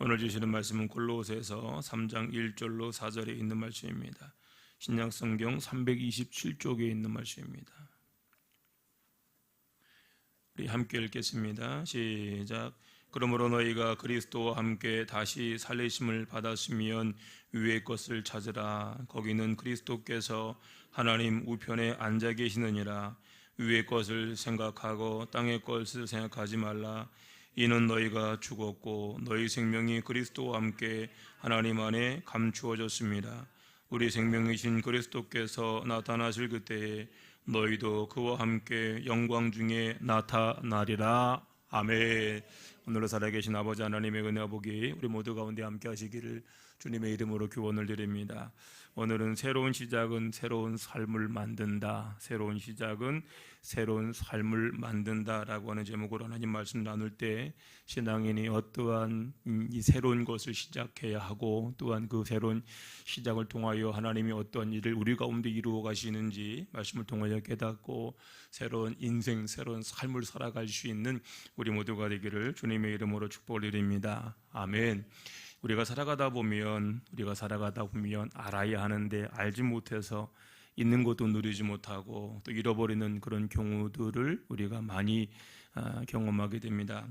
오늘 주시는 말씀은 골로새서 3장 1절로 4절에 있는 말씀입니다. 신약성경 327쪽에 있는 말씀입니다. 우리 함께 읽겠습니다. 시작. 그러므로 너희가 그리스도와 함께 다시 살리심을 받았으면 위의 것을 찾으라. 거기는 그리스도께서 하나님 우편에 앉아 계시느니라. 위의 것을 생각하고 땅의 것을 생각하지 말라. 이는 너희가 죽었고 너희 생명이 그리스도와 함께 하나님 안에 감추어졌습니다. 우리 생명이신 그리스도께서 나타나실 그때에 너희도 그와 함께 영광 중에 나타나리라. 아멘. 오늘로 살아계신 아버지 하나님의 은혜와 복이 우리 모두 가운데 함께 하시기를 주님의 이름으로 기원을 드립니다. 오늘은 새로운 시작은 새로운 삶을 만든다. 새로운 시작은 새로운 삶을 만든다라고 하는 제목으로 하나님 말씀 나눌 때 신앙인이 어떠한 이 새로운 것을 시작해야 하고 또한 그 새로운 시작을 통하여 하나님이 어떠한 일을 우리 가운데 이루어 가시는지 말씀을 통하여 깨닫고 새로운 인생, 새로운 삶을 살아갈 수 있는 우리 모두가 되기를 주님의 이름으로 축복을 드립니다. 아멘. 우리가 살아가다 보면 알아야 하는데 알지 못해서 있는 것도 누리지 못하고 또 잃어버리는 그런 경우들을 우리가 많이 경험하게 됩니다.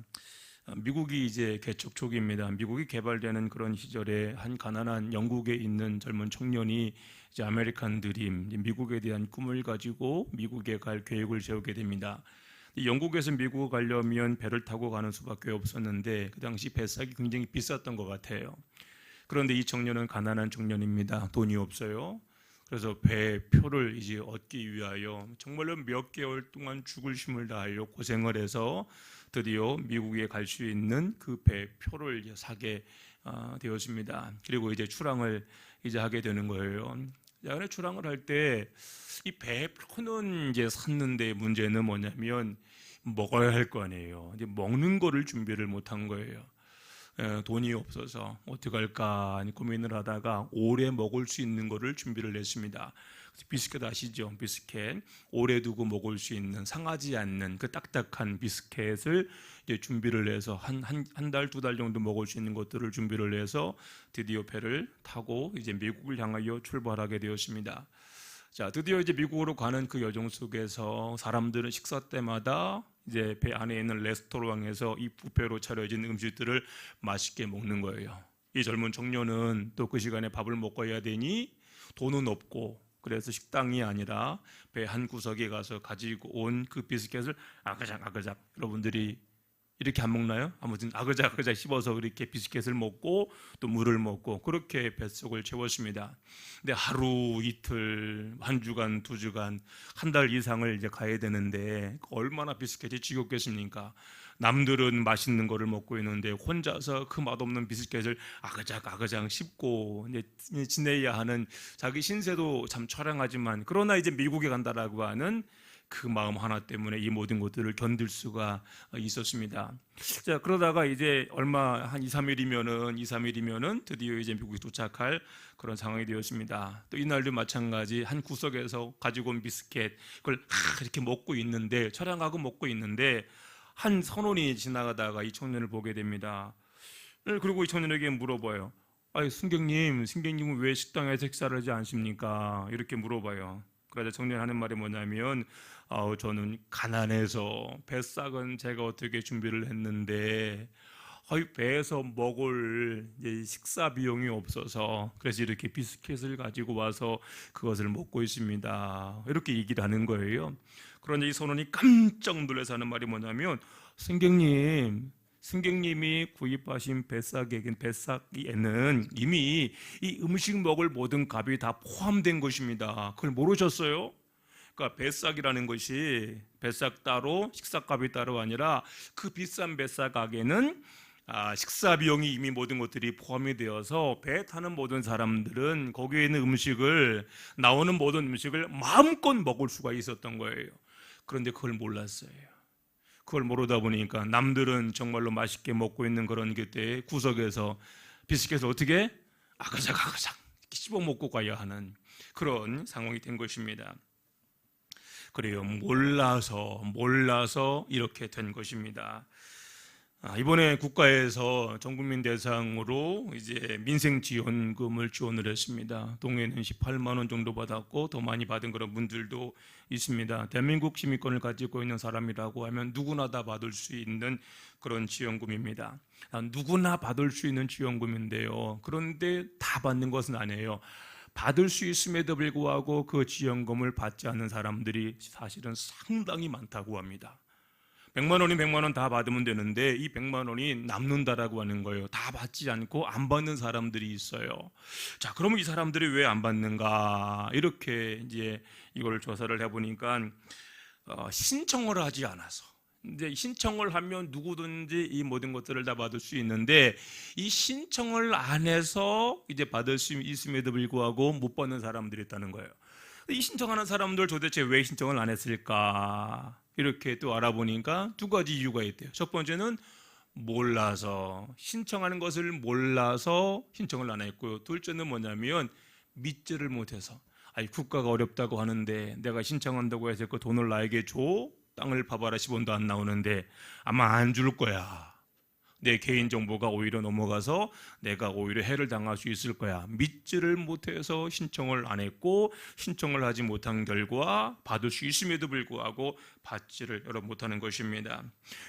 미국이 이제 개척 초기입니다. 미국이 개발되는 그런 시절에 한 가난한 영국에 있는 젊은 청년이 이제 아메리칸 드림, 미국에 대한 꿈을 가지고 미국에 갈 계획을 세우게 됩니다. 영국에서 미국을 가려면 배를 타고 가는 수밖에 없었는데 그 당시 배싹이 굉장히 비쌌던 것 같아요. 그런데 이 청년은 가난한 청년입니다. 돈이 없어요. 그래서 배표를 이제 얻기 위하여 정말로 몇 개월 동안 죽을 힘을 다하여 고생을 해서 드디어 미국에 갈 수 있는 그 배표를 사게 되었습니다. 그리고 이제 출항을 이제 하게 되는 거예요. 근데 출항을 할 때 이 배표는 이제 샀는데 문제는 뭐냐면 먹어야 할 거 아니에요. 이제 먹는 거를 준비를 못한 거예요. 돈이 없어서 어떻게 할까 고민을 하다가 오래 먹을 수 있는 거를 준비를 했습니다. 비스켓 아시죠? 비스켓 오래 두고 먹을 수 있는 상하지 않는 그 딱딱한 비스켓을 이제 준비를 해서 한 달, 두 달 정도 먹을 수 있는 것들을 준비를 해서 드디어 배를 타고 이제 미국을 향하여 출발하게 되었습니다. 자, 드디어 이제 미국으로 가는 그 여정 속에서 사람들은 식사 때마다 이제 배 안에 있는 레스토랑에서 이 뷔페로 차려진 음식들을 맛있게 먹는 거예요. 이 젊은 청년은 또 그 시간에 밥을 먹어야 되니 돈은 없고 그래서 식당이 아니라 배 한 구석에 가서 가지고 온 그 비스켓을 아그작 여러분들이 이렇게 안 먹나요? 아무튼 아그작 씹어서 그렇게 비스켓을 먹고 또 물을 먹고 그렇게 뱃속을 채웠습니다. 근데 하루 이틀, 한 주간, 두 주간, 한 달 이상을 이제 가야 되는데 얼마나 비스켓이 지겹겠습니까? 남들은 맛있는 거를 먹고 있는데 혼자서 그 맛없는 비스켓을 아그작 씹고 이제 지내야 하는 자기 신세도 참 처량하지만 그러나 이제 미국에 간다라고 하는 그 마음 하나 때문에 이 모든 것들을 견딜 수가 있었습니다. 자, 그러다가 이제 얼마 한 2, 3일이면은 드디어 이제 미국에 도착할 그런 상황이 되었습니다. 또 이날도 마찬가지 한 구석에서 가지고 온 비스켓 그걸 이렇게 먹고 있는데 처량하고 먹고 있는데 한 선원이 지나가다가 이 청년을 보게 됩니다. 그리고 이 청년에게 물어봐요. 아니, 승객님은 왜 식당에서 식사를 하지 않습니까? 이렇게 물어봐요. 그러자 청년이 하는 말이 뭐냐면 저는 가난해서 뱃삭은 제가 어떻게 준비를 했는데 배에서 먹을 식사 비용이 없어서 그래서 이렇게 비스켓을 가지고 와서 그것을 먹고 있습니다. 이렇게 얘기를 하는 거예요. 그러자 이 선원이 깜짝 놀라서 하는 말이 뭐냐면 승객님이 구입하신 뱃삭에는 이미 이 음식 먹을 모든 값이 다 포함된 것입니다. 그걸 모르셨어요? 그러니까 뱃삭이라는 것이 뱃삭 따로 식사값이 따로 아니라 그 비싼 뱃삭 가게는 식사 비용이 이미 모든 것들이 포함이 되어서 배 타는 모든 사람들은 거기에 있는 나오는 모든 음식을 마음껏 먹을 수가 있었던 거예요. 그런데 그걸 몰랐어요. 그걸 모르다 보니까 남들은 정말로 맛있게 먹고 있는 그런 그때 구석에서 비스켓을 어떻게 아그작 씹어 먹고 가야 하는 그런 상황이 된 것입니다. 그래요. 몰라서 이렇게 된 것입니다. 이번에 국가에서 전국민 대상으로 이제 민생 지원금을 지원을 했습니다. 동해는 18만 원 정도 받았고 더 많이 받은 그런 분들도 있습니다. 대한민국 시민권을 가지고 있는 사람이라고 하면 누구나 다 받을 수 있는 그런 지원금입니다. 누구나 받을 수 있는 지원금인데요. 그런데 다 받는 것은 아니에요. 받을 수 있음에도 불구하고 그 지원금을 받지 않는 사람들이 사실은 상당히 많다고 합니다. 100만 원이 100만 원 다 받으면 되는데 이 100만 원이 남는다라고 하는 거예요. 다 받지 않고 안 받는 사람들이 있어요. 자, 그러면 이 사람들이 왜 안 받는가? 이렇게 이제 이걸 조사를 해보니까 신청을 하지 않아서. 이제 신청을 하면 누구든지 이 모든 것들을 다 받을 수 있는데 이 신청을 안 해서 이제 받을 수 있음에도 불구하고 못 받는 사람들이 있다는 거예요. 이 신청하는 사람들 도대체 왜 신청을 안 했을까? 이렇게 또 알아보니까 두 가지 이유가 있대요. 첫 번째는 몰라서, 신청하는 것을 몰라서 신청을 안 했고요. 둘째는 뭐냐면 믿지를 못해서, 국가가 어렵다고 하는데 내가 신청한다고 해서 그 돈을 나에게 줘? 땅을 파봐라 10원도 안 나오는데 아마 안 줄 거야. 내 개인정보가 오히려 넘어가서 내가 오히려 해를 당할 수 있을 거야. 믿지를 못해서 신청을 안 했고, 신청을 하지 못한 결과 받을 수 있음에도 불구하고 받지를 못하는 것입니다.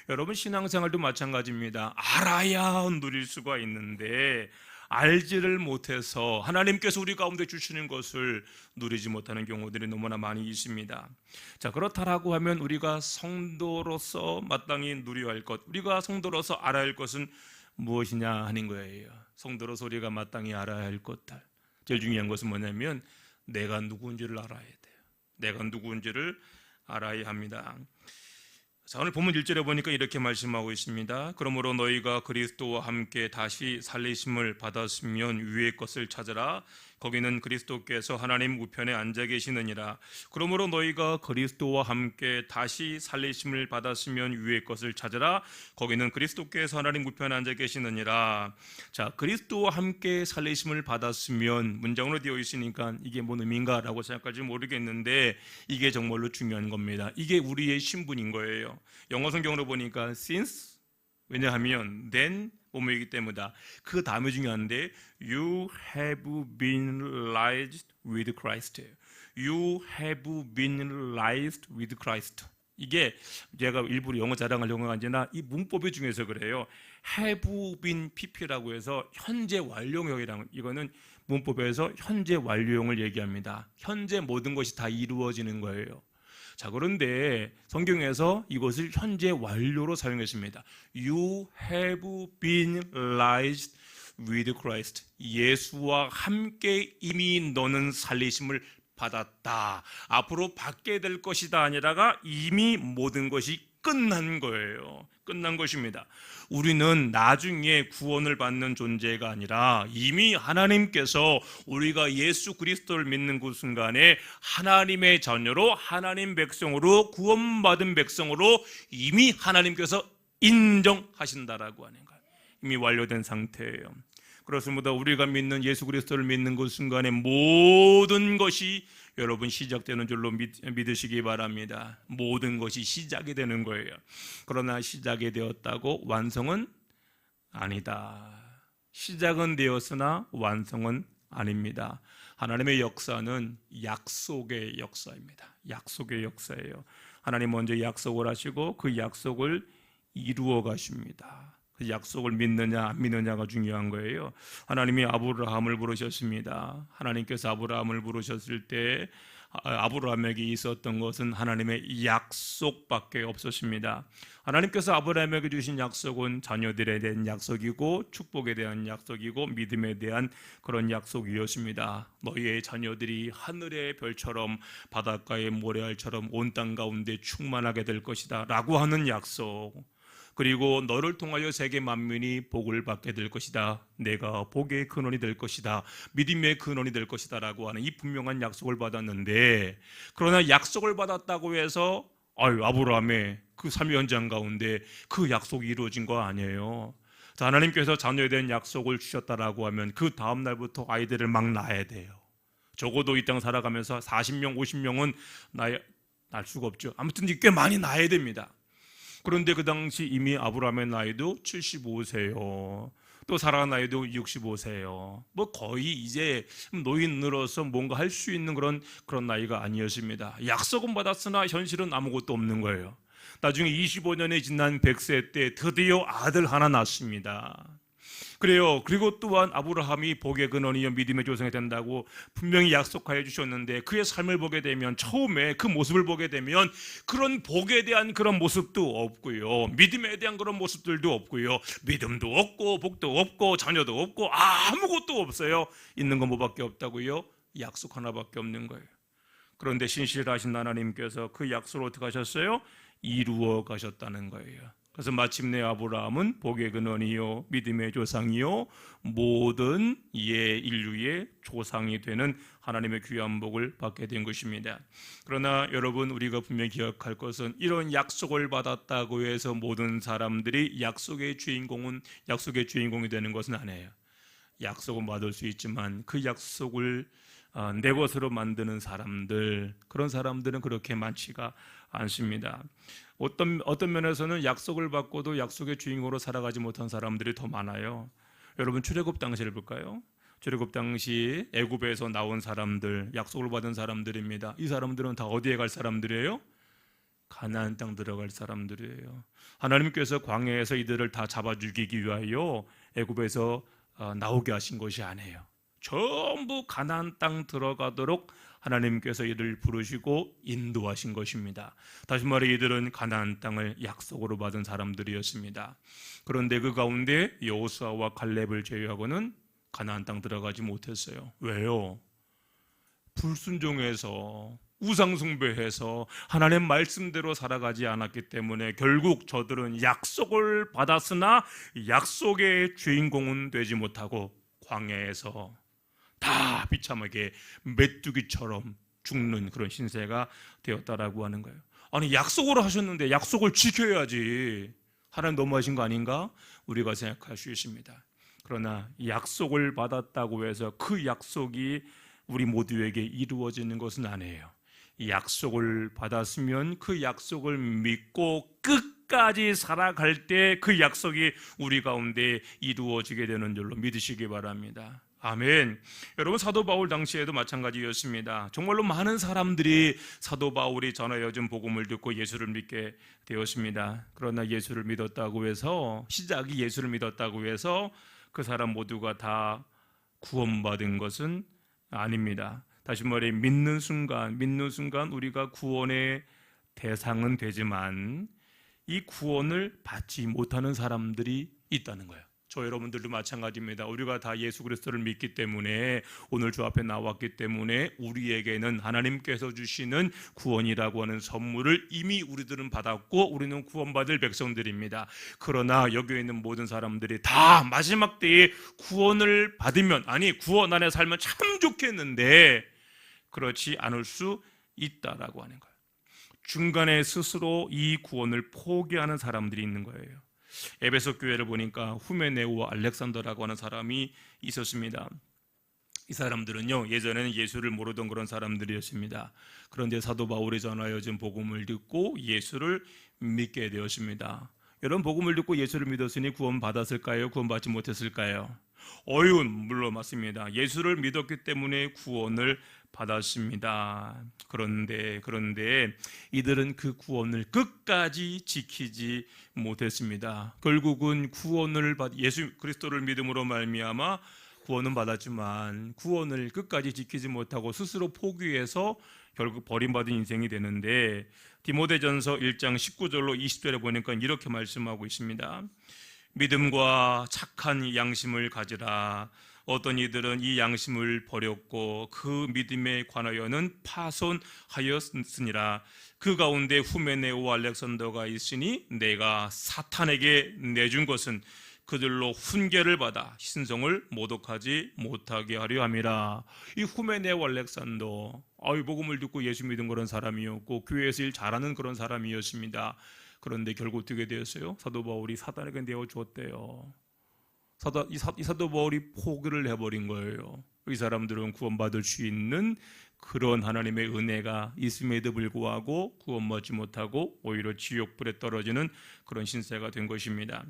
여러분, 신앙생활도 마찬가지입니다. 알아야 누릴 수가 있는데 알지를 못해서 하나님께서 우리 가운데 주시는 것을 누리지 못하는 경우들이 너무나 많이 있습니다. 자, 그렇다라고 하면 우리가 성도로서 마땅히 누려야 할 것, 우리가 성도로서 알아야 할 것은 무엇이냐 하는 거예요. 성도로서 우리가 마땅히 알아야 할 것들, 제일 중요한 것은 뭐냐면 내가 누구인지를 알아야 돼요. 내가 누구인지를 알아야 합니다. 자, 오늘 본문 1절에 보니까 이렇게 말씀하고 있습니다. 그러므로 너희가 그리스도와 함께 다시 살리심을 받았으면 위의 것을 찾으라. 거기는 그리스도께서 하나님 우편에 앉아 계시느니라. 그러므로 너희가 그리스도와 함께 다시 살리심을 받았으면 위의 것을 찾으라. 거기는 그리스도께서 하나님 우편에 앉아 계시느니라. 자, 그리스도와 함께 살리심을 받았으면 문장으로 되어 있으니까 이게 뭔 의미인가라고 생각할지 모르겠는데 이게 정말로 중요한 겁니다. 이게 우리의 신분인 거예요. 영어 성경으로 보니까 since, 왜냐하면 then 몸이기 때문이다. 그 다음에 중요한데 you have been raised with Christ. You have been raised with Christ. 이게 제가 일부러 영어 자랑하려고 한 게 아니라 이 문법의 중에서 그래요. have been pp라고 해서 현재 완료형이라는, 이거는 문법에서 현재 완료형을 얘기합니다. 현재 모든 것이 다 이루어지는 거예요. 자, 그런데 성경에서 이것을 현재 완료로 사용했습니다. You have been raised with Christ. 예수와 함께 이미 너는 살리심을 받았다. 앞으로 받게 될 것이다 아니라가 이미 모든 것이 끝난 거예요. 끝난 것입니다. 우리는 나중에 구원을 받는 존재가 아니라 이미 하나님께서 우리가 예수 그리스도를 믿는 그 순간에 하나님의 자녀로, 하나님 백성으로, 구원받은 백성으로 이미 하나님께서 인정하신다라고 하는 거예요. 이미 완료된 상태예요. 그렇습니다. 우리가 믿는 예수 그리스도를 믿는 그 순간에 모든 것이 여러분 시작되는 줄로 믿으시기 바랍니다. 모든 것이 시작이 되는 거예요. 그러나 시작이 되었다고 완성은 아니다. 시작은 되었으나 완성은 아닙니다. 하나님의 역사는 약속의 역사입니다. 약속의 역사예요. 하나님 먼저 약속을 하시고 그 약속을 이루어 가십니다. 그 약속을 믿느냐 안 믿느냐가 중요한 거예요. 하나님이 아브라함을 부르셨습니다. 하나님께서 아브라함을 부르셨을 때 아브라함에게 있었던 것은 하나님의 약속밖에 없었습니다. 하나님께서 아브라함에게 주신 약속은 자녀들에 대한 약속이고 축복에 대한 약속이고 믿음에 대한 그런 약속이었습니다. 너희의 자녀들이 하늘의 별처럼 바닷가의 모래알처럼 온 땅 가운데 충만하게 될 것이다 라고 하는 약속, 그리고 너를 통하여 세계 만민이 복을 받게 될 것이다. 내가 복의 근원이 될 것이다. 믿음의 근원이 될 것이다 라고 하는 이 분명한 약속을 받았는데, 그러나 약속을 받았다고 해서 아브라함의 그 삶의 현장 가운데 그 약속이 이루어진 거 아니에요. 하나님께서 자녀에 대한 약속을 주셨다라고 하면 그 다음 날부터 아이들을 막 낳아야 돼요. 적어도 이 땅 살아가면서 40명, 50명은 낳을 수가 없죠. 아무튼 꽤 많이 낳아야 됩니다. 그런데 그 당시 이미 아브라함의 나이도 75세요. 또 사라 나이도 65세요. 뭐 거의 이제 노인으로서 뭔가 할 수 있는 그런 나이가 아니었습니다. 약속은 받았으나 현실은 아무것도 없는 거예요. 나중에 25년이 지난 100세 때 드디어 아들 하나 낳습니다. 그래요. 그리고 또한 아브라함이 복의 근원이요 믿음의 조상이 된다고 분명히 약속하여 주셨는데, 그의 삶을 보게 되면, 처음에 그 모습을 보게 되면 그런 복에 대한 그런 모습도 없고요, 믿음에 대한 그런 모습들도 없고요, 믿음도 없고 복도 없고 자녀도 없고 아무것도 없어요. 있는 건 뭐밖에 없다고요? 약속 하나밖에 없는 거예요. 그런데 신실하신 하나님께서 그 약속을 어떻게 하셨어요? 이루어 가셨다는 거예요. 그래서 마침내 아브라함은 복의 근원이요 믿음의 조상이요 모든 인류의 조상이 되는 하나님의 귀한 복을 받게 된 것입니다. 그러나 여러분, 우리가 분명히 기억할 것은, 이런 약속을 받았다고 해서 모든 사람들이 약속의 주인공이 되는 것은 아니에요. 약속은 받을 수 있지만 그 약속을 내 것으로 만드는 사람들, 그런 사람들은 그렇게 많지가 않습니다. 어떤 면에서는 약속을 받고도 약속의 주인공으로 살아가지 못한 사람들이 더 많아요. 여러분, 출애굽 당시를 볼까요? 출애굽 당시 애굽에서 나온 사람들, 약속을 받은 사람들입니다. 이 사람들은 다 어디에 갈 사람들이에요? 가나안 땅 들어갈 사람들이에요. 하나님께서 광야에서 이들을 다 잡아 죽이기 위하여 애굽에서 나오게 하신 것이 아니에요. 전부 가나안 땅 들어가도록 하나님께서 이들을 부르시고 인도하신 것입니다. 다시 말해, 이들은 가나안 땅을 약속으로 받은 사람들이었습니다. 그런데 그 가운데 여호수아와 갈렙을 제외하고는 가나안 땅 들어가지 못했어요. 왜요? 불순종해서, 우상숭배해서 하나님의 말씀대로 살아가지 않았기 때문에 결국 저들은 약속을 받았으나 약속의 주인공은 되지 못하고 광야에서 다 비참하게 메뚜기처럼 죽는 그런 신세가 되었다라고 하는 거예요. 아니, 약속을 하셨는데 약속을 지켜야지. 하나님 너무하신 거 아닌가? 우리가 생각할 수 있습니다. 그러나 약속을 받았다고 해서 그 약속이 우리 모두에게 이루어지는 것은 아니에요. 약속을 받았으면 그 약속을 믿고 끝까지 살아갈 때 그 약속이 우리 가운데 이루어지게 되는 줄로 믿으시기 바랍니다. 아멘. 여러분, 사도 바울 당시에도 마찬가지였습니다. 정말로 많은 사람들이 사도 바울이 전하여준 복음을 듣고 예수를 믿게 되었습니다. 그러나 예수를 믿었다고 해서, 시작이 예수를 믿었다고 해서 그 사람 모두가 다 구원받은 것은 아닙니다. 다시 말해, 믿는 순간 우리가 구원의 대상은 되지만 이 구원을 받지 못하는 사람들이 있다는 거예요. 저 여러분들도 마찬가지입니다. 우리가 다 예수 그리스도를 믿기 때문에, 오늘 주 앞에 나왔기 때문에 우리에게는 하나님께서 주시는 구원이라고 하는 선물을 이미 우리들은 받았고 우리는 구원받을 백성들입니다. 그러나 여기에 있는 모든 사람들이 다 마지막 때에 구원을 받으면, 아니 구원 안에 살면 참 좋겠는데 그렇지 않을 수 있다라고 하는 거예요. 중간에 스스로 이 구원을 포기하는 사람들이 있는 거예요. 에베소 교회를 보니까 후메네오와 알렉산더라고 하는 사람이 있었습니다. 이 사람들은요, 예전에는 예수를 모르던 그런 사람들이었습니다. 그런데 사도 바울이 전하여준 복음을 듣고 예수를 믿게 되었습니다. 여러분, 복음을 듣고 예수를 믿었으니 구원 받았을까요? 구원 받지 못했을까요? 물론 맞습니다. 예수를 믿었기 때문에 구원을 받았습니다. 그런데 이들은 그 구원을 끝까지 지키지 못했습니다. 결국은 예수 그리스도를 믿음으로 말미암아 구원은 받았지만 구원을 끝까지 지키지 못하고 스스로 포기해서 결국 버림받은 인생이 되는데, 디모데전서 1장 19절로 20절에 보니까 이렇게 말씀하고 있습니다. 믿음과 착한 양심을 가지라. 어떤 이들은 이 양심을 버렸고 그 믿음에 관하여는 파손하였으니라. 그 가운데 후메네오와 알렉산더가 있으니 내가 사탄에게 내준 것은 그들로 훈계를 받아 신성을 모독하지 못하게 하려 함이라. 이 후메네오와 알렉산더, 복음을 듣고 예수 믿은 그런 사람이었고 교회에서 일 잘하는 그런 사람이었습니다. 그런데 결국 어떻게 되었어요? 사도 바울이 사탄에게 내어 주었대요. 이 사도 바울이 포기를 해버린 거예요. 이 사람들은 구원받을 수 있는 그런 하나님의 은혜가 있음에도 불구하고 구원받지 못하고 오히려 지옥불에 떨어지는 그런 신세가 된 것입니다.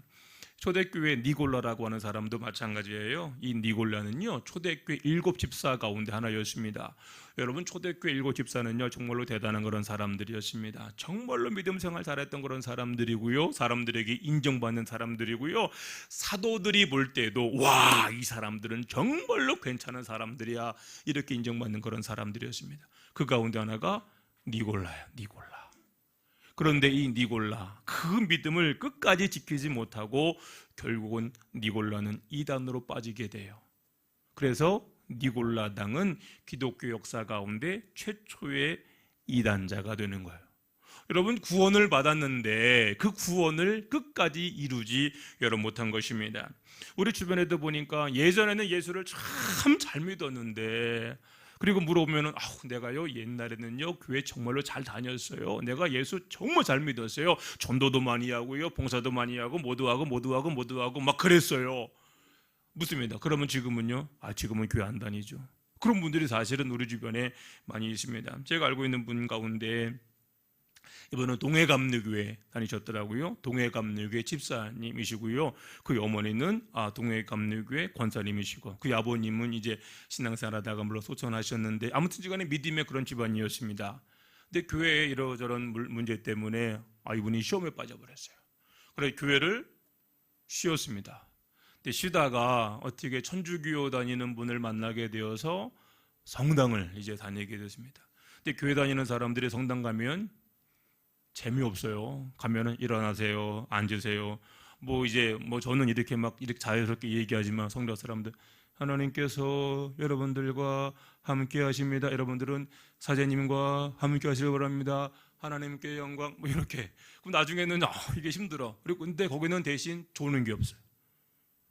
초대교회 니골라라고 하는 사람도 마찬가지예요. 이 니골라는요, 초대교회 7집사 가운데 하나였습니다. 여러분, 초대교회 7집사는요 정말로 대단한 그런 사람들이었습니다. 정말로 믿음 생활 잘했던 그런 사람들이고요, 사람들에게 인정받는 사람들이고요, 사도들이 볼 때도 와, 이 사람들은 정말로 괜찮은 사람들이야, 이렇게 인정받는 그런 사람들이었습니다. 그 가운데 하나가 니골라예요. 니골라. 그런데 이 니골라, 그 믿음을 끝까지 지키지 못하고 결국은 니골라는 이단으로 빠지게 돼요. 그래서 니골라당은 기독교 역사 가운데 최초의 이단자가 되는 거예요. 여러분, 구원을 받았는데 그 구원을 끝까지 이루지 못한 것입니다. 우리 주변에도 보니까 예전에는 예수를 참 잘 믿었는데, 그리고 물어보면 내가요 옛날에는요 교회 정말로 잘 다녔어요. 내가 예수 정말 잘 믿었어요. 전도도 많이 하고요, 봉사도 많이 하고, 모두 하고 막 그랬어요. 묻습니다. 그러면 지금은요? 지금은 교회 안 다니죠. 그런 분들이 사실은 우리 주변에 많이 있습니다. 제가 알고 있는 분 가운데 이번은 동해감리교회 다니셨더라고요. 동해감리교회 집사님이시고요, 그 어머니는 동해감리교회 권사님이시고, 그 아버님은 이제 신앙생활하다가 물론 소천하셨는데 아무튼 간에 믿음의 그런 집안이었습니다. 근데 교회에 이러저런 문제 때문에 이분이 시험에 빠져버렸어요. 그래서 교회를 쉬었습니다. 근데 쉬다가 어떻게 천주교 다니는 분을 만나게 되어서 성당을 이제 다니게 됐습니다. 근데 교회 다니는 사람들이 성당 가면 재미없어요. 가면은 일어나세요, 앉으세요. 저는 이렇게 자연스럽게 얘기하지만 성도 사람들, 하나님께서 여러분들과 함께 하십니다. 여러분들은 사제님과 함께 하시길 바랍니다. 하나님께 영광, 이렇게. 그럼 나중에는 이게 힘들어. 그리고 근데 거기는 대신 조는 게 없어요.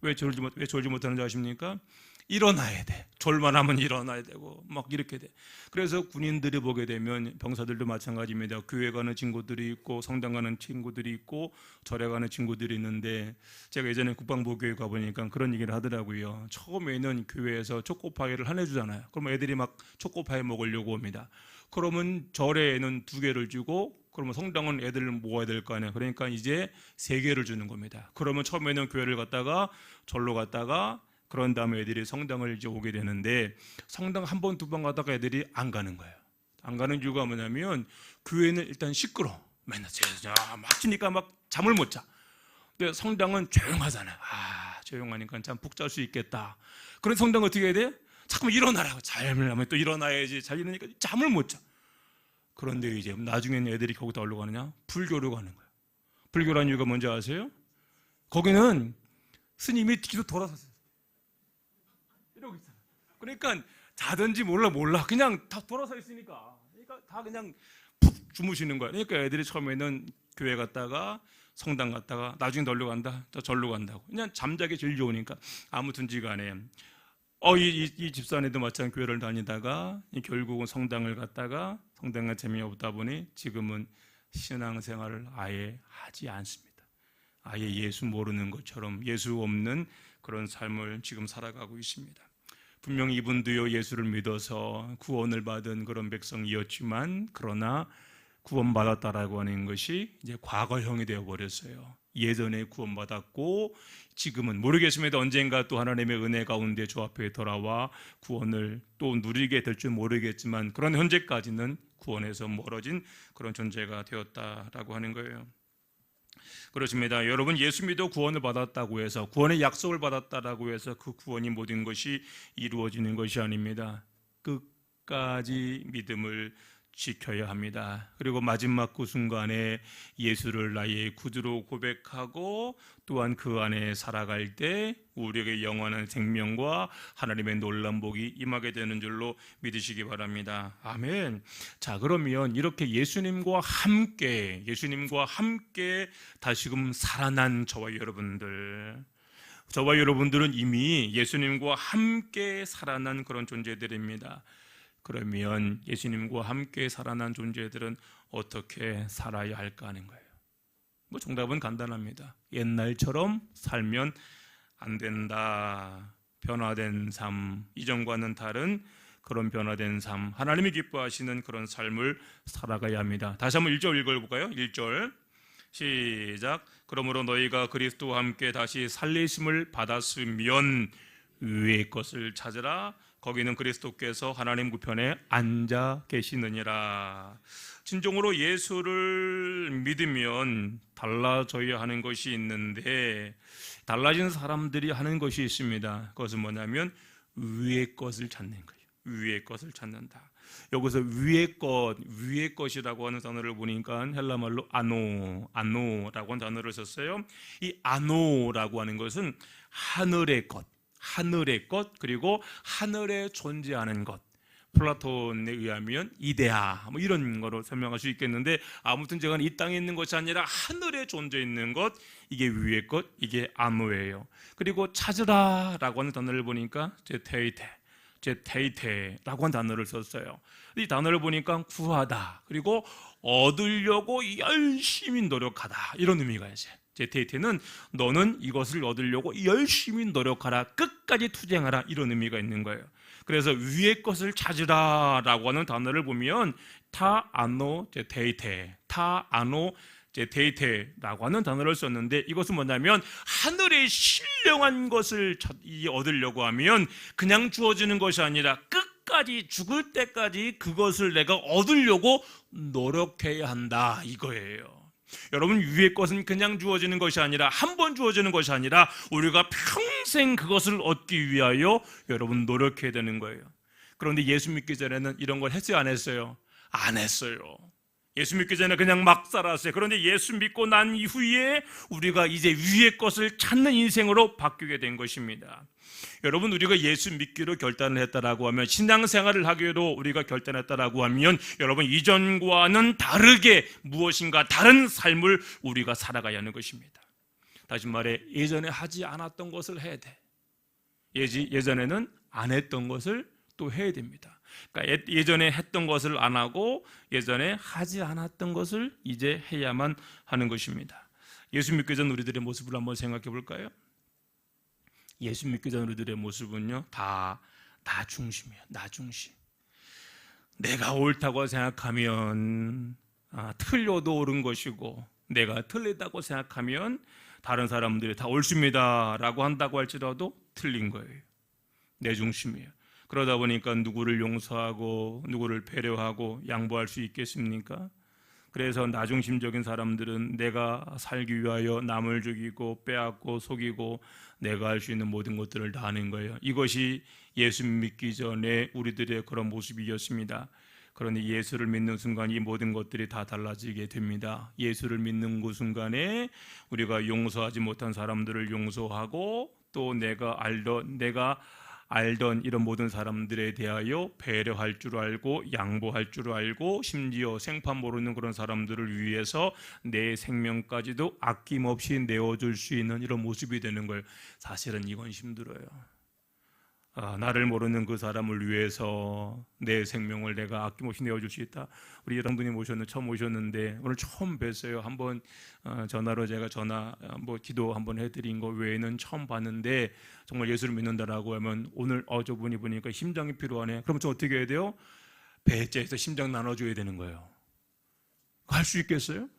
왜 졸지 못하는지 아십니까? 일어나야 돼. 졸만 하면 일어나야 되고 막 이렇게 돼. 그래서 군인들이 보게 되면 병사들도 마찬가지입니다. 교회 가는 친구들이 있고 성당 가는 친구들이 있고 절에 가는 친구들이 있는데, 제가 예전에 국방부 교회 가보니까 그런 얘기를 하더라고요. 처음에는 교회에서 초코파이를 하나 주잖아요. 그러면 애들이 막 초코파이 먹으려고 옵니다. 그러면 절에는 2개를 주고, 그러면 성당은 애들을 모아야 될 거 아니에요. 그러니까 이제 3개를 주는 겁니다. 그러면 처음에는 교회를 갔다가 절로 갔다가 그런 다음에 애들이 성당을 이제 오게 되는데, 성당 1번, 2번 가다가 애들이 안 가는 거예요. 안 가는 이유가 뭐냐면 교회는 일단 시끄러. 맨날 막 치니까 막 잠을 못 자. 근데 성당은 조용하잖아요. 조용하니까 참 푹 잘 수 있겠다. 그런 성당 어떻게 해야 돼요? 잠깐만 일어나라고. 잠을 하면 또 일어나야지. 잘 일어나니까 잠을 못 자. 그런데 이제 나중에는 애들이 거기다 어디로 가느냐? 불교로 가는 거예요. 불교라는 이유가 뭔지 아세요? 거기는 스님이 뒤로 돌아섰어요. 이러고 있어요. 그러니까 자든지 몰라 그냥 다 돌아서 있으니까, 그러니까 다 그냥 푹 주무시는 거예요. 그러니까 애들이 처음에는 교회 갔다가 성당 갔다가 나중에 널로 간다, 또 절로 간다고, 그냥 잠자기 제일 좋으니까. 아무튼지 간에 이 집사님도 마찬가지 교회를 다니다가 결국은 성당을 갔다가 성당과 재미없다 보니 지금은 신앙생활을 아예 하지 않습니다. 아예 예수 모르는 것처럼 예수 없는 그런 삶을 지금 살아가고 있습니다. 분명히 이분도요 예수를 믿어서 구원을 받은 그런 백성이었지만, 그러나 구원받았다라고 하는 것이 이제 과거형이 되어버렸어요. 예전에 구원받았고 지금은 모르겠습니다. 언젠가 또 하나님의 은혜 가운데 주 앞에 돌아와 구원을 또 누리게 될 줄 모르겠지만, 그런 현재까지는 구원에서 멀어진 그런 존재가 되었다라고 하는 거예요. 그렇습니다. 여러분, 예수 믿어 구원을 받았다고 해서, 구원의 약속을 받았다라고 해서 그 구원이 모든 것이 이루어지는 것이 아닙니다. 끝까지 믿음을 지켜야 합니다. 그리고 마지막 그 순간에 예수를 나의 구주로 고백하고 또한 그 안에 살아갈 때 우리에게 영원한 생명과 하나님의 놀라운 복이 임하게 되는 줄로 믿으시기 바랍니다. 아멘. 자, 그러면 이렇게 예수님과 함께 다시금 살아난 저와 여러분들은 이미 예수님과 함께 살아난 그런 존재들입니다. 그러면 예수님과 함께 살아난 존재들은 어떻게 살아야 할까 하는 거예요. 정답은 간단합니다. 옛날처럼 살면 안 된다. 변화된 삶, 이전과는 다른 그런 변화된 삶, 하나님이 기뻐하시는 그런 삶을 살아가야 합니다. 다시 한번 1절 읽어볼까요? 1절 시작. 그러므로 너희가 그리스도와 함께 다시 살리심을 받았으면 위의 것을 찾으라. 거기는 그리스도께서 하나님 우편에 앉아 계시느니라. 진정으로 예수를 믿으면 달라져야 하는 것이 있는데 달라진 사람들이 하는 것이 있습니다. 그것은 뭐냐면 위의 것을 찾는 거예요. 위의 것을 찾는다. 여기서 위의 것이라고 하는 단어를 보니까 헬라말로 아노라고 하는 단어를 썼어요. 이 아노라고 하는 것은 하늘의 것, 그리고 하늘에 존재하는 것. 플라톤에 의하면 이데아 뭐 이런 거로 설명할 수 있겠는데, 아무튼 제가 이 땅에 있는 것이 아니라 하늘에 존재 있는 것, 이게 위의 것, 이게 아노예요. 그리고 찾으라라고 하는 단어를 보니까 제테이테라고 하는 단어를 썼어요. 이 단어를 보니까 구하다, 그리고 얻으려고 열심히 노력하다, 이런 의미가 있어요. 제테이테는 너는 이것을 얻으려고 열심히 노력하라, 끝까지 투쟁하라, 이런 의미가 있는 거예요. 그래서 위의 것을 찾으라라고 하는 단어를 보면 타아노 제테이테라고 하는 단어를 썼는데, 이것은 뭐냐면 하늘의 신령한 것을 얻으려고 하면 그냥 주어지는 것이 아니라 끝까지 죽을 때까지 그것을 내가 얻으려고 노력해야 한다, 이거예요. 여러분, 위의 것은 그냥 주어지는 것이 아니라, 한 번 주어지는 것이 아니라 우리가 평생 그것을 얻기 위하여 여러분 노력해야 되는 거예요. 그런데 예수 믿기 전에는 이런 걸 했어요, 안 했어요? 안 했어요. 예수 믿기 전에 그냥 막 살았어요. 그런데 예수 믿고 난 이후에 우리가 이제 위의 것을 찾는 인생으로 바뀌게 된 것입니다. 여러분, 우리가 예수 믿기로 결단을 했다라고 하면, 신앙생활을 하기로 우리가 결단했다라고 하면, 여러분 이전과는 다르게 무엇인가 다른 삶을 우리가 살아가야 하는 것입니다. 다시 말해, 예전에 하지 않았던 것을 해야 돼. 예전에는 안 했던 것을 또 해야 됩니다. 그러니까 예전에 했던 것을 안 하고 예전에 하지 않았던 것을 이제 해야만 하는 것입니다. 예수 믿기 전 우리들의 모습을 한번 생각해 볼까요? 예수 믿기 전 우리들의 모습은요, 다 중심이에요. 나 중심. 내가 옳다고 생각하면 틀려도 옳은 것이고, 내가 틀리다고 생각하면 다른 사람들이 다 옳습니다 라고 한다고 할지라도 틀린 거예요. 내 중심이에요. 그러다 보니까 누구를 용서하고 누구를 배려하고 양보할 수 있겠습니까? 그래서 나중심적인 사람들은 내가 살기 위하여 남을 죽이고 빼앗고 속이고 내가 할 수 있는 모든 것들을 다 하는 거예요. 이것이 예수 믿기 전에 우리들의 그런 모습이었습니다. 그런데 예수를 믿는 순간 이 모든 것들이 다 달라지게 됩니다. 예수를 믿는 그 순간에 우리가 용서하지 못한 사람들을 용서하고, 또 내가 알던 이런 모든 사람들에 대하여 배려할 줄 알고 양보할 줄 알고, 심지어 생판 모르는 그런 사람들을 위해서 내 생명까지도 아낌없이 내어줄 수 있는 이런 모습이 되는 걸, 사실은 이건 힘들어요. 나를 모르는 그 사람을 위해서 내 생명을 내가 아낌없이 내어줄 수 있다. 우리 여러분이 처음 오셨는데 오늘 처음 뵀어요. 한번 전화로 제가 기도 한번 해드린 거 외에는 처음 봤는데, 정말 예수를 믿는다라고 하면 오늘 저분이 보니까 심장이 필요하네. 그럼 저 어떻게 해야 돼요? 배째에서 심장 나눠줘야 되는 거예요. 할 수 있겠어요?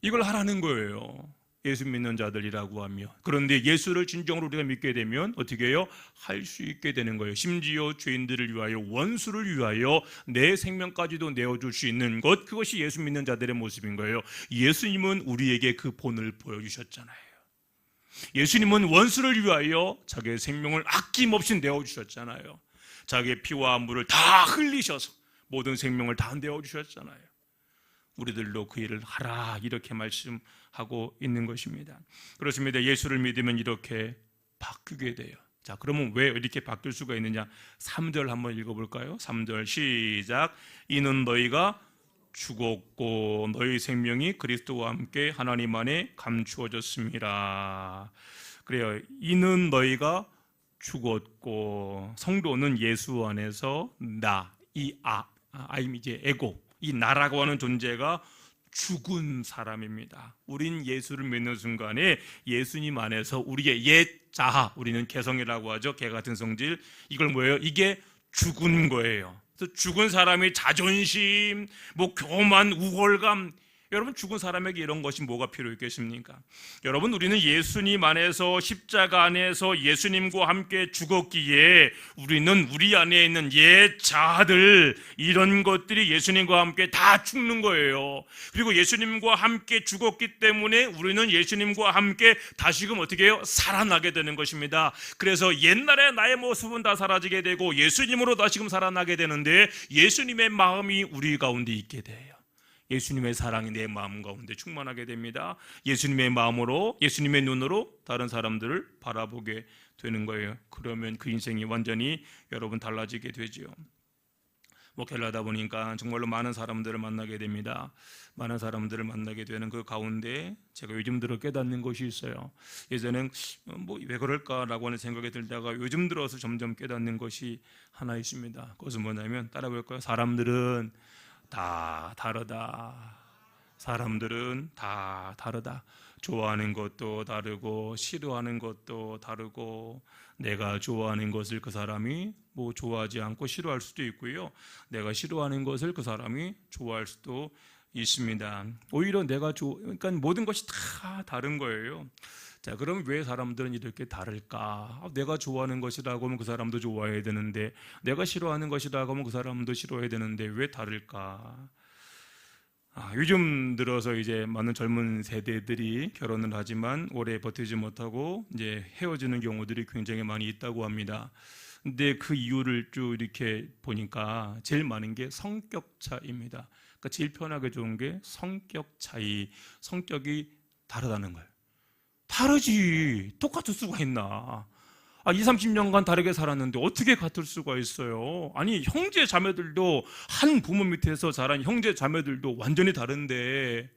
이걸 하라는 거예요. 예수 믿는 자들이라고 하며. 그런데 예수를 진정으로 우리가 믿게 되면 어떻게 해요? 할 수 있게 되는 거예요. 심지어 죄인들을 위하여, 원수를 위하여 내 생명까지도 내어줄 수 있는 것, 그것이 예수 믿는 자들의 모습인 거예요. 예수님은 우리에게 그 본을 보여주셨잖아요. 예수님은 원수를 위하여 자기의 생명을 아낌없이 내어주셨잖아요. 자기의 피와 물을 다 흘리셔서 모든 생명을 다 내어주셨잖아요. 우리들도 그 일을 하라, 이렇게 말씀하고 있는 것입니다. 그렇습니다. 예수를 믿으면 이렇게 바뀌게 돼요. 자, 그러면 왜 이렇게 바뀔 수가 있느냐? 3절 한번 읽어볼까요? 3절 시작. 이는 너희가 죽었고 너희 생명이 그리스도와 함께 하나님 안에 감추어졌습니다. 그래요. 이는 너희가 죽었고, 성도는 예수 안에서 이제 에고, 이 나라고 하는 존재가 죽은 사람입니다. 우린 예수를 믿는 순간에 예수님 안에서 우리의 옛 자아, 우리는 개성이라고 하죠. 개 같은 성질. 이걸 뭐예요? 이게 죽은 거예요. 그래서 죽은 사람의 자존심, 뭐 교만, 우월감, 여러분 죽은 사람에게 이런 것이 뭐가 필요했겠습니까? 여러분 우리는 예수님 안에서 십자가 안에서 예수님과 함께 죽었기에 우리는 우리 안에 있는 옛 자아들 이런 것들이 예수님과 함께 다 죽는 거예요. 그리고 예수님과 함께 죽었기 때문에 우리는 예수님과 함께 다시금 어떻게 해요? 살아나게 되는 것입니다. 그래서 옛날에 나의 모습은 다 사라지게 되고 예수님으로 다시금 살아나게 되는데 예수님의 마음이 우리 가운데 있게 돼요. 예수님의 사랑이 내 마음 가운데 충만하게 됩니다. 예수님의 마음으로, 예수님의 눈으로 다른 사람들을 바라보게 되는 거예요. 그러면 그 인생이 완전히 여러분 달라지게 되죠. 목회를 하다 보니까 정말로 많은 사람들을 만나게 됩니다. 많은 사람들을 만나게 되는 그 가운데 제가 요즘 들어 깨닫는 것이 있어요. 예전엔 왜 그럴까라고 하는 생각이 들다가 요즘 들어서 점점 깨닫는 것이 하나 있습니다. 그것은 뭐냐면 따라볼까요? 사람들은 다 다르다. 사람들은 다 다르다. 좋아하는 것도 다르고 싫어하는 것도 다르고 내가 좋아하는 것을 그 사람이 좋아하지 않고 싫어할 수도 있고요. 내가 싫어하는 것을 그 사람이 좋아할 수도 있습니다. 오히려 그러니까 모든 것이 다 다른 거예요. 자, 그럼 왜 사람들은 이렇게 다를까? 내가 좋아하는 것이라고 하면 그 사람도 좋아해야 되는데 내가 싫어하는 것이라고 하면 그 사람도 싫어해야 되는데 왜 다를까? 요즘 들어서 이제 많은 젊은 세대들이 결혼을 하지만 오래 버티지 못하고 이제 헤어지는 경우들이 굉장히 많이 있다고 합니다. 근데 그 이유를 쭉 이렇게 보니까 제일 많은 게 성격 차이입니다. 그러니까 제일 편하게 좋은 게 성격 차이, 성격이 다르다는 거예요. 다르지. 똑같을 수가 있나? 20, 30년간 다르게 살았는데 어떻게 같을 수가 있어요? 아니 형제 자매들도 한 부모 밑에서 자란 형제 자매들도 완전히 다른데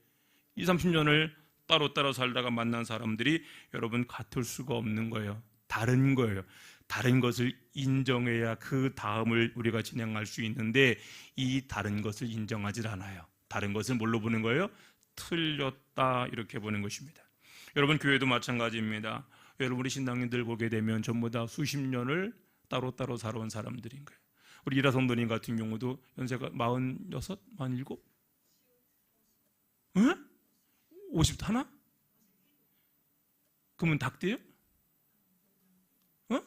20, 30년을 따로 살다가 만난 사람들이 여러분 같을 수가 없는 거예요. 다른 거예요. 다른 것을 인정해야 그 다음을 우리가 진행할 수 있는데 이 다른 것을 인정하지 않아요. 다른 것을 뭘로 보는 거예요? 틀렸다 이렇게 보는 것입니다. 여러분 교회도 마찬가지입니다. 여러분이 신앙인들 보게 되면 전부 다 수십 년을 따로 살아온 사람들인 거예요. 우리 이라 성도님 같은 경우도 연세가 46, 47? 응? 50 하나? 그러면 닭띠예요? 응?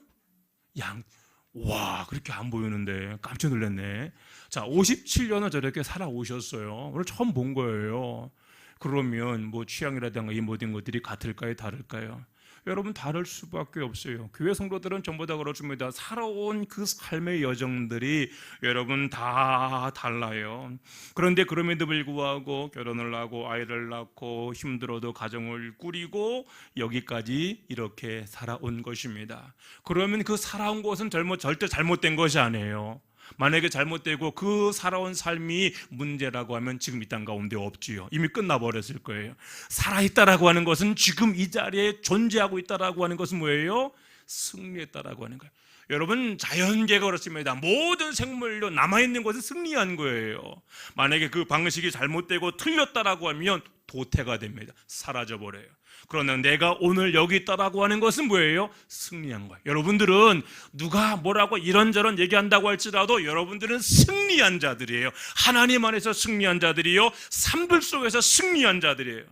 와, 그렇게 안 보이는데 깜짝 놀랐네. 자, 57년을 저렇게 살아오셨어요. 오늘 처음 본 거예요. 그러면 취향이라든가 이 모든 것들이 같을까요? 다를까요? 여러분 다를 수밖에 없어요. 교회 성도들은 전부 다 그렇습니다. 살아온 그 삶의 여정들이 여러분 다 달라요. 그런데 그럼에도 불구하고 결혼을 하고 아이를 낳고 힘들어도 가정을 꾸리고 여기까지 이렇게 살아온 것입니다. 그러면 그 살아온 것은 절대 잘못된 것이 아니에요. 만약에 잘못되고 그 살아온 삶이 문제라고 하면 지금 이 땅 가운데 없지요. 이미 끝나버렸을 거예요. 살아있다라고 하는 것은 지금 이 자리에 존재하고 있다라고 하는 것은 뭐예요? 승리했다라고 하는 거예요. 여러분 자연계가 그렇습니다. 모든 생물로 남아있는 것은 승리한 거예요. 만약에 그 방식이 잘못되고 틀렸다라고 하면 도태가 됩니다. 사라져버려요. 그러나 내가 오늘 여기 있다라고 하는 것은 뭐예요? 승리한 거예요. 여러분들은 누가 뭐라고 이런저런 얘기한다고 할지라도 여러분들은 승리한 자들이에요. 하나님 안에서 승리한 자들이요, 삶들 속에서 승리한 자들이에요.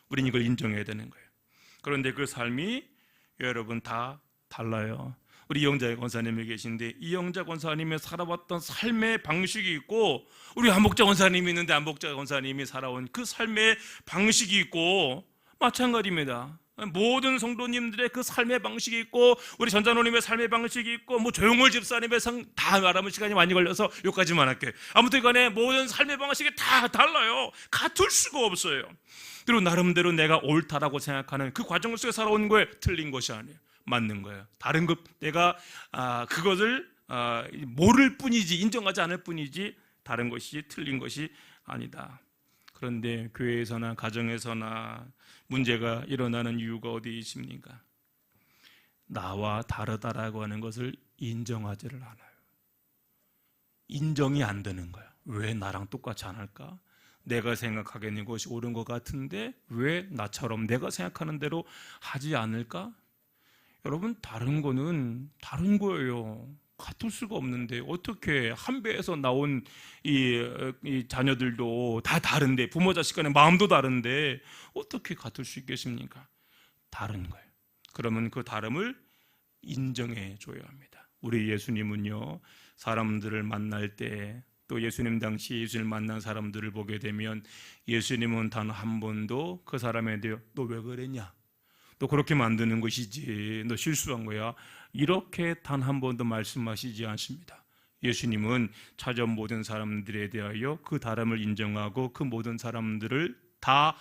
우린 이걸 인정해야 되는 거예요. 그런데 그 삶이 여러분 다 달라요. 우리 이영자 권사님이 계신데 이영자 권사님이 살아왔던 삶의 방식이 있고 우리 안복자 권사님이 있는데 안복자 권사님이 살아온 그 삶의 방식이 있고 마찬가지입니다. 모든 성도님들의 그 삶의 방식이 있고 우리 전자노님의 삶의 방식이 있고 조용월 집사님의 다 말하면 시간이 많이 걸려서 여기까지만 할게요. 아무튼 간에 모든 삶의 방식이 다 달라요. 같을 수가 없어요. 그리고 나름대로 내가 옳다라고 생각하는 그 과정 속에 살아온 거에 틀린 것이 아니에요. 맞는 거예요. 다른 것 내가 그것을 모를 뿐이지 인정하지 않을 뿐이지 다른 것이 틀린 것이 아니다. 그런데 교회에서나 가정에서나 문제가 일어나는 이유가 어디 있습니까? 나와 다르다라고 하는 것을 인정하지를 않아요. 인정이 안 되는 거예요. 왜 나랑 똑같이 안 할까? 내가 생각하기에는 이것이 옳은 것 같은데 왜 나처럼 내가 생각하는 대로 하지 않을까? 여러분, 다른 거는 다른 거예요. 같을 수가 없는데 어떻게 한 배에서 나온 이 자녀들도 다 다른데, 부모 자식 간의 마음도 다른데 어떻게 같을 수 있겠습니까? 다른 거예요. 그러면 그 다름을 인정해 줘야 합니다. 우리 예수님은요, 사람들을 만날 때, 또 예수님 당시 예수님을 만난 사람들을 보게 되면 예수님은 단 한 번도 그 사람에 대해 너 왜 그랬냐, 너 그렇게 만드는 것이지, 너 실수한 거야, 이렇게 단 한 번도 말씀하시지 않습니다. 예수님은 찾아온 모든 사람들에 대하여 그 다름을 인정하고 그 모든 사람들을 다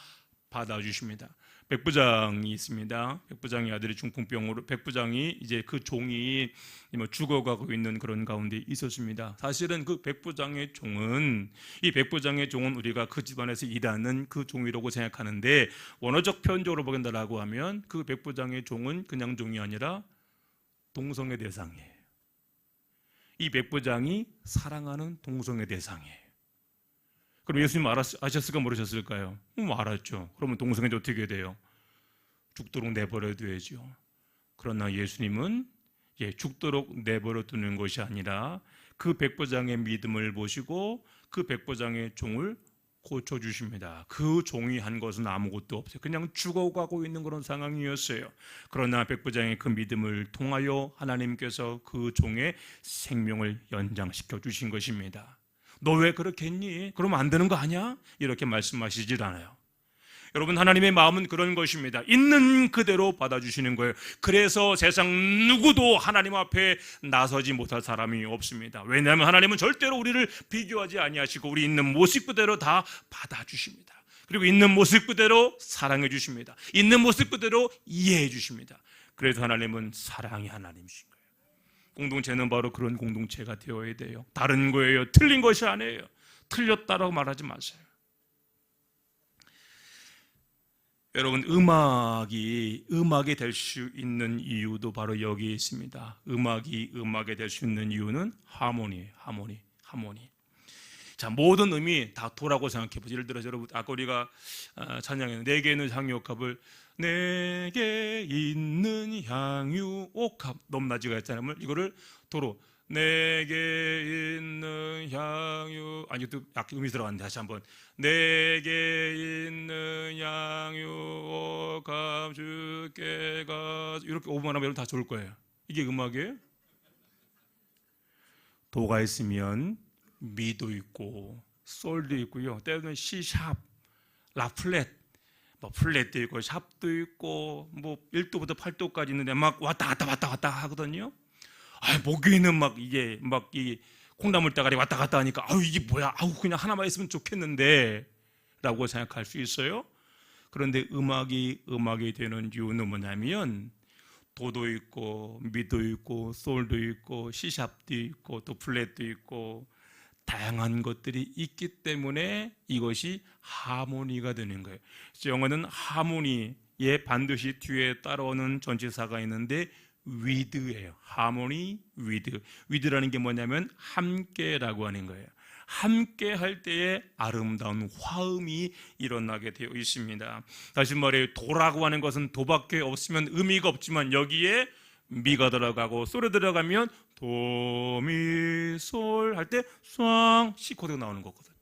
받아주십니다. 백부장이 있습니다. 백부장의 아들이 중풍병으로, 백부장이 이제 그 종이 죽어가고 있는 그런 가운데 있었습니다. 사실은 그 백부장의 종은, 이 백부장의 종은 우리가 그 집안에서 일하는 그 종이라고 생각하는데, 원어적 표현적으로 보긴다라고 하면 그 백부장의 종은 그냥 종이 아니라 동성애 대상이에요. 이 백부장이 사랑하는 동성애 대상이에요. 그럼 예수님 아셨을까 모르셨을까요? 알았죠. 그러면 동성애도 어떻게 돼요? 죽도록 내버려 둬야죠. 그러나 예수님은 죽도록 내버려 두는 것이 아니라 그 백부장의 믿음을 보시고 그 백부장의 종을 고쳐주십니다. 그 종이 한 것은 아무것도 없어요. 그냥 죽어가고 있는 그런 상황이었어요. 그러나 백부장의 그 믿음을 통하여 하나님께서 그 종의 생명을 연장시켜 주신 것입니다. 너 왜 그렇게 했니? 그러면 안 되는 거 아니야? 이렇게 말씀하시질 않아요. 여러분, 하나님의 마음은 그런 것입니다. 있는 그대로 받아주시는 거예요. 그래서 세상 누구도 하나님 앞에 나서지 못할 사람이 없습니다. 왜냐하면 하나님은 절대로 우리를 비교하지 아니하시고 우리 있는 모습 그대로 다 받아주십니다. 그리고 있는 모습 그대로 사랑해 주십니다. 있는 모습 그대로 이해해 주십니다. 그래서 하나님은 사랑의 하나님이신 거예요. 공동체는 바로 그런 공동체가 되어야 돼요. 다른 거예요. 틀린 것이 아니에요. 틀렸다라고 말하지 마세요. 여러분, 음악이 될 수 있는 이유도 바로 여기에 있습니다. 음악이 될 수 있는 이유는 하모니예요. 하모니. 자, 모든 음이 다 도라고 생각해 보세요. 예를 들어서 여러분, 아까 우리가 찬양했는 내게 있는 향유옥합을, 내게 있는 향유옥합, 높낮이가 있잖아요. 이거를 도로, 내게 있는 향유, 아니 또 약간 음이 들어갔는데 다시 한번, 내게 있는 향유옥합 주께 가, 이렇게 5분 하면 다 좋을 거예요. 이게 음악이에요? 도가 있으면 미도 있고 솔도 있고요. 때로는 C 샵, 라 플랫, 뭐 플랫도 있고 샵도 있고 뭐 1도부터 8도까지 있는데 막 왔다 갔다 하거든요. 목에는 막 이게 막 이 콩나물 따가리 왔다 갔다 하니까 이게 뭐야? 그냥 하나만 있으면 좋겠는데 라고 생각할 수 있어요. 그런데 음악이 되는 이유는 뭐냐면 도도 있고 미도 있고 솔도 있고 C샵도 있고 또 플랫도 있고 다양한 것들이 있기 때문에 이것이 하모니가 되는 거예요. 영어는 하모니에 반드시 뒤에 따라오는 전치사가 있는데 with예요. 하모니, with라는 게 뭐냐면 함께라고 하는 거예요. 함께 할 때에 아름다운 화음이 일어나게 되어 있습니다. 다시 말해, 도라고 하는 것은 도밖에 없으면 의미가 없지만 여기에 미가 들어가고 솔이 들어가면 도, 미, 솔 할 때 쏨, C 코드가 나오는 거거든요.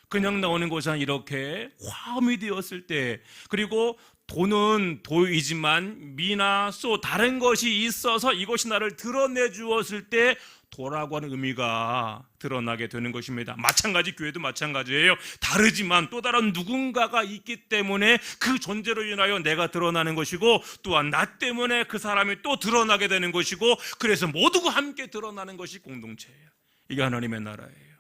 그냥 나오는 것이 아니라 이렇게 화음이 되었을 때, 그리고 도는 도이지만 미나 소 다른 것이 있어서 이것이 나를 드러내 주었을 때 도라고 하는 의미가 드러나게 되는 것입니다. 마찬가지, 교회도 마찬가지예요. 다르지만 또 다른 누군가가 있기 때문에 그 존재로 인하여 내가 드러나는 것이고, 또한 나 때문에 그 사람이 또 드러나게 되는 것이고, 그래서 모두가 함께 드러나는 것이 공동체예요. 이게 하나님의 나라예요.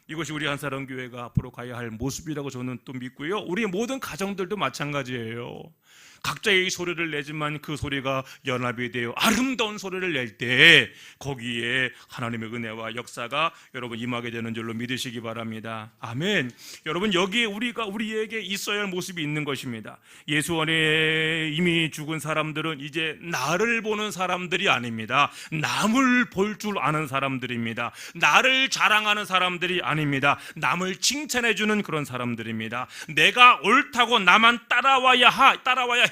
이것이 우리 한사랑교회가 앞으로 가야 할 모습이라고 저는 또 믿고요. 우리 모든 가정들도 마찬가지예요. 각자의 소리를 내지만 그 소리가 연합이 되어 아름다운 소리를 낼 때 거기에 하나님의 은혜와 역사가 여러분 임하게 되는 줄로 믿으시기 바랍니다. 아멘. 여러분, 여기에 우리에게 있어야 할 모습이 있는 것입니다. 예수 안에 이미 죽은 사람들은 이제 나를 보는 사람들이 아닙니다. 남을 볼 줄 아는 사람들입니다. 나를 자랑하는 사람들이 아닙니다. 남을 칭찬해주는 그런 사람들입니다. 내가 옳다고 나만 따라와야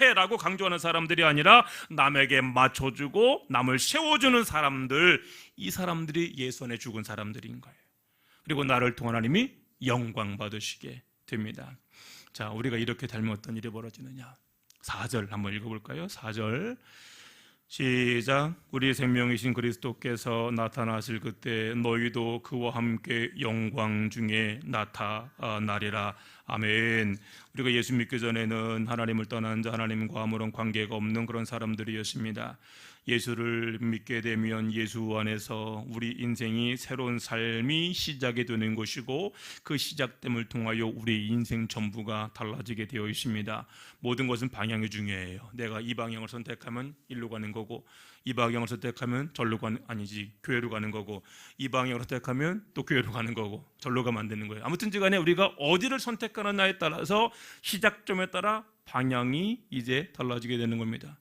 해라고 강조하는 사람들이 아니라 남에게 맞춰주고 남을 세워주는 사람들, 이 사람들이 예수 안에 죽은 사람들인 거예요. 그리고 나를 통한 하나님이 영광 받으시게 됩니다. 자, 우리가 이렇게 닮은 어떤 일이 벌어지느냐? 4절 한번 읽어볼까요? 4절 시작. 우리 생명이신 그리스도께서 나타나실 그때 너희도 그와 함께 영광 중에 나타나리라. 아멘. 우리가 예수 믿기 전에는 하나님을 떠난 자, 하나님과 아무런 관계가 없는 그런 사람들이었습니다. 예수를 믿게 되면 예수 안에서 우리 인생이 새로운 삶이 시작이 되는 것이고 그 시작됨을 통하여 우리 인생 전부가 달라지게 되어 있습니다. 모든 것은 방향이 중요해요. 내가 이 방향을 선택하면 일로 가는 거고, 이 방향을 선택하면 교회로 가는 거고, 이 방향을 선택하면 또 교회로 가는 거고, 절로 가면 안 되는 거예요. 아무튼 간에 우리가 어디를 선택하느냐에 따라서 시작점에 따라 방향이 이제 달라지게 되는 겁니다.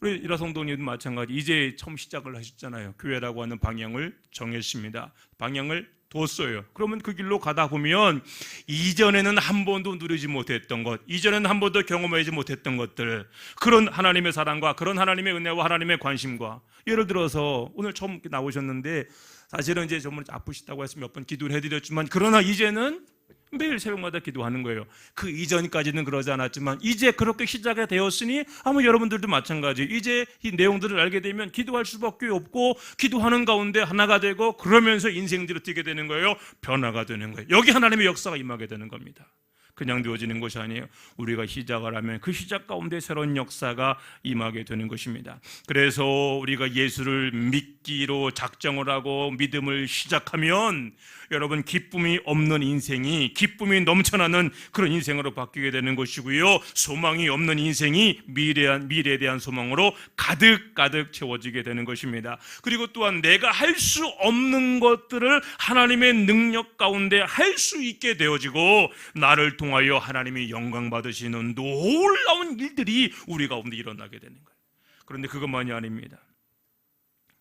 우리 이라 성도님도 마찬가지. 이제 처음 시작을 하셨잖아요. 교회라고 하는 방향을 정했습니다. 방향을 뒀어요. 그러면 그 길로 가다 보면 이전에는 한 번도 누리지 못했던 것, 이전에는 한 번도 경험하지 못했던 것들, 그런 하나님의 사랑과 그런 하나님의 은혜와 하나님의 관심과, 예를 들어서 오늘 처음 나오셨는데 사실은 이제 정말 아프시다고 해서 몇 번 기도를 해드렸지만, 그러나 이제는 매일 새벽마다 기도하는 거예요. 그 이전까지는 그러지 않았지만 이제 그렇게 시작이 되었으니 아마 여러분들도 마찬가지. 이제 이 내용들을 알게 되면 기도할 수밖에 없고, 기도하는 가운데 하나가 되고, 그러면서 인생들이 뛰게 되는 거예요. 변화가 되는 거예요. 여기 하나님의 역사가 임하게 되는 겁니다. 그냥 되어지는 것이 아니에요. 우리가 시작을 하면 그 시작 가운데 새로운 역사가 임하게 되는 것입니다. 그래서 우리가 예수를 믿기로 작정을 하고 믿음을 시작하면 여러분, 기쁨이 없는 인생이 기쁨이 넘쳐나는 그런 인생으로 바뀌게 되는 것이고요, 소망이 없는 인생이 미래에 대한 소망으로 가득 채워지게 되는 것입니다. 그리고 또한 내가 할 수 없는 것들을 하나님의 능력 가운데 할 수 있게 되어지고, 나를 통하여 하나님이 영광 받으시는 놀라운 일들이 우리 가운데 일어나게 되는 거예요. 그런데 그것만이 아닙니다.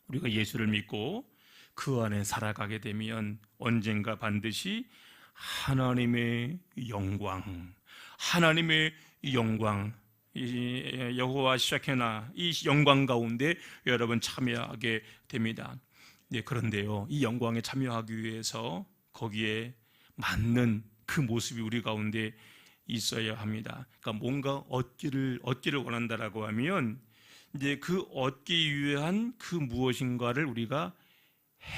우리가 예수를 믿고 그 안에 살아가게 되면 언젠가 반드시 하나님의 영광, 여호와 샤케나, 이 영광 가운데 여러분 참여하게 됩니다. 네, 그런데요, 이 영광에 참여하기 위해서 거기에 맞는 그 모습이 우리 가운데 있어야 합니다. 그러니까 뭔가 얻기를 원한다라고 하면 이제 그 얻기 위한 그 무엇인가를 우리가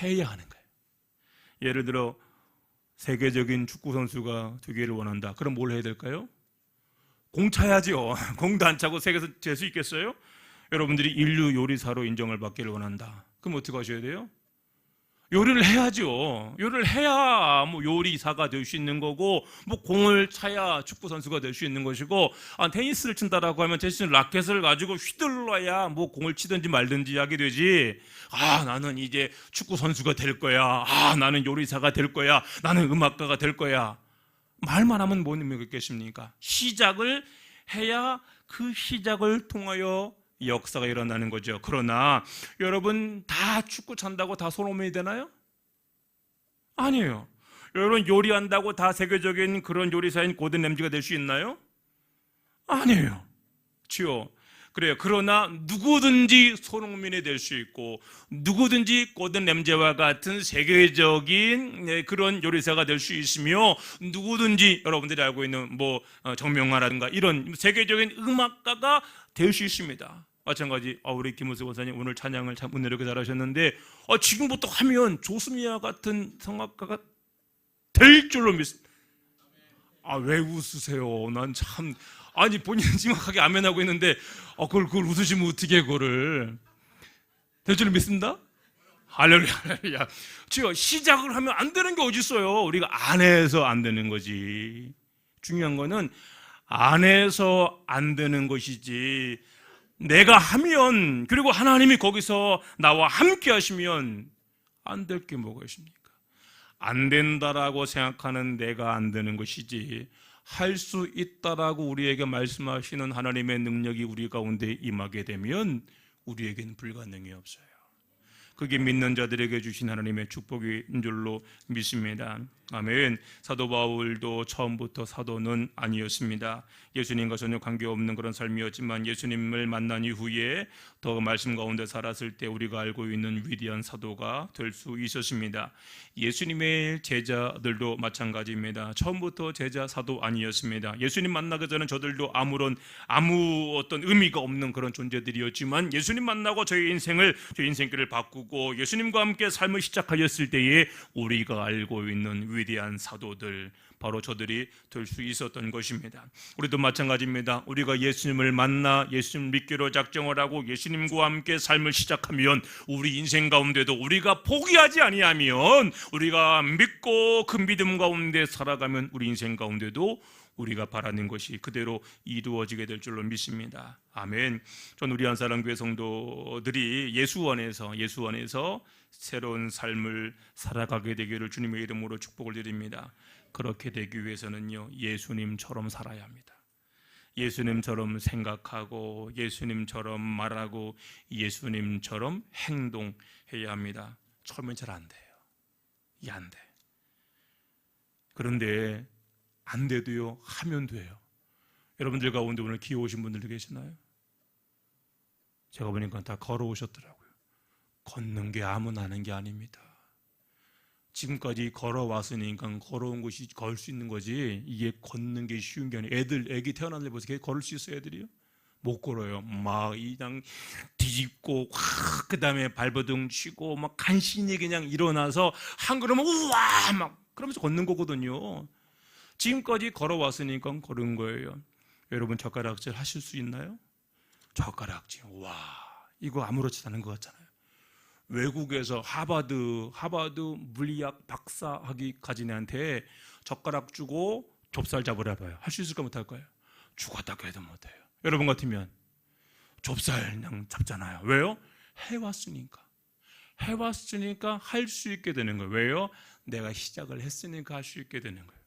해야 하는 거예요. 예를 들어 세계적인 축구 선수가 되기를 원한다. 그럼 뭘 해야 될까요? 공 차야죠. 공도 안 차고 세계에서 될 수 있겠어요? 여러분들이 인류 요리사로 인정을 받기를 원한다. 그럼 어떻게 하셔야 돼요? 요리를 해야죠. 요리를 해야 뭐 요리사가 될 수 있는 거고, 뭐 공을 차야 축구 선수가 될 수 있는 것이고, 테니스를 친다라고 하면 테니스 라켓을 가지고 휘둘러야 뭐 공을 치든지 말든지 하게 되지. 나는 이제 축구 선수가 될 거야. 나는 요리사가 될 거야. 나는 음악가가 될 거야. 말만 하면 뭔 의미가 있겠습니까? 시작을 해야 그 시작을 통하여 역사가 일어나는 거죠. 그러나 여러분, 다 축구 찬다고 다 손흥민이 되나요? 아니에요. 여러분, 요리한다고 다 세계적인 그런 요리사인 고든 램지가 될 수 있나요? 아니에요. 그렇죠? 그래요. 그러나 누구든지 손흥민이 될 수 있고, 누구든지 고든 램지와 같은 세계적인 그런 요리사가 될 수 있으며, 누구든지 여러분들이 알고 있는 뭐 정명화라든가 이런 세계적인 음악가가 될 수 있습니다. 마찬가지 우리 김우수 권사님 오늘 찬양을 참 은혜롭게 잘하셨는데, 지금부터 하면 조스미아 같은 성악가가 될 줄로 믿습니다. 왜 웃으세요? 난 참, 본인은 정확하게 아멘하고 있는데 그걸 웃으시면 어떻게 그거를 될 줄로 믿습니다. 할렐루야. 주여, 시작을 하면 안 되는 게 어디 있어요? 우리가 안 해서 안 되는 거지. 중요한 거는 안 해서 안 되는 것이지, 내가 하면, 그리고 하나님이 거기서 나와 함께 하시면 안 될 게 뭐가 있습니까? 안 된다라고 생각하는 내가 안 되는 것이지, 할 수 있다라고 우리에게 말씀하시는 하나님의 능력이 우리 가운데 임하게 되면 우리에게는 불가능이 없어요. 그게 믿는 자들에게 주신 하나님의 축복인 줄로 믿습니다. 아멘. 사도 바울도 처음부터 사도는 아니었습니다. 예수님과 전혀 관계없는 그런 삶이었지만 예수님을 만난 이후에 더 말씀 가운데 살았을 때 우리가 알고 있는 위대한 사도가 될 수 있었습니다. 예수님의 제자들도 마찬가지입니다. 처음부터 제자 사도 아니었습니다. 예수님 만나기 전에 저들도 아무 어떤 의미가 없는 그런 존재들이었지만 예수님 만나고 저희 인생길을 바꾸고 예수님과 함께 삶을 시작하였을 때에 우리가 알고 있는 위대한 사도들, 바로 저들이 될 수 있었던 것입니다. 우리도 마찬가지입니다. 우리가 예수님을 만나 예수님 믿기로 작정을 하고 예수님과 함께 삶을 시작하면 우리 인생 가운데도 우리가 포기하지 아니하면, 우리가 믿고 그 믿음 가운데 살아가면 우리 인생 가운데도 우리가 바라는 것이 그대로 이루어지게 될 줄로 믿습니다. 아멘. 전 우리 한사랑교회 성도들이 예수 안에서 새로운 삶을 살아가게 되기를 주님의 이름으로 축복을 드립니다. 그렇게 되기 위해서는요, 예수님처럼 살아야 합니다. 예수님처럼 생각하고 예수님처럼 말하고 예수님처럼 행동해야 합니다. 처음엔 잘 안 돼요. 이게 안 돼. 그런데 안 돼도요, 하면 돼요. 여러분들 가운데 오늘 기회 오신 분들도 계시나요? 제가 보니까 다 걸어오셨더라고요. 걷는 게 아무나 하는 게 아닙니다. 지금까지 걸어왔으니까 걸어온 것이 걸 수 있는 거지, 이게 걷는 게 쉬운 게 아니에요. 애기 태어났는데 벌써 걸을 수 있어요? 애들이요? 못 걸어요. 막 그냥 뒤집고 그 다음에 발버둥 치고 막 간신히 그냥 일어나서 한 걸음은 우와 막 그러면서 걷는 거거든요. 지금까지 걸어왔으니까 걸은 거예요. 여러분 젓가락질 하실 수 있나요? 젓가락질, 와, 이거 아무렇지 않은 것 같잖아요. 외국에서 하버드 물리학 박사 하기 가진 애한테 젓가락 주고 좁쌀 잡으라 봐요. 할 수 있을까 못할까요? 죽었다 해도 못해요. 여러분 같으면 좁쌀 그냥 잡잖아요. 왜요? 해왔으니까 할 수 있게 되는 거예요. 왜요? 내가 시작을 했으니까 할 수 있게 되는 거예요.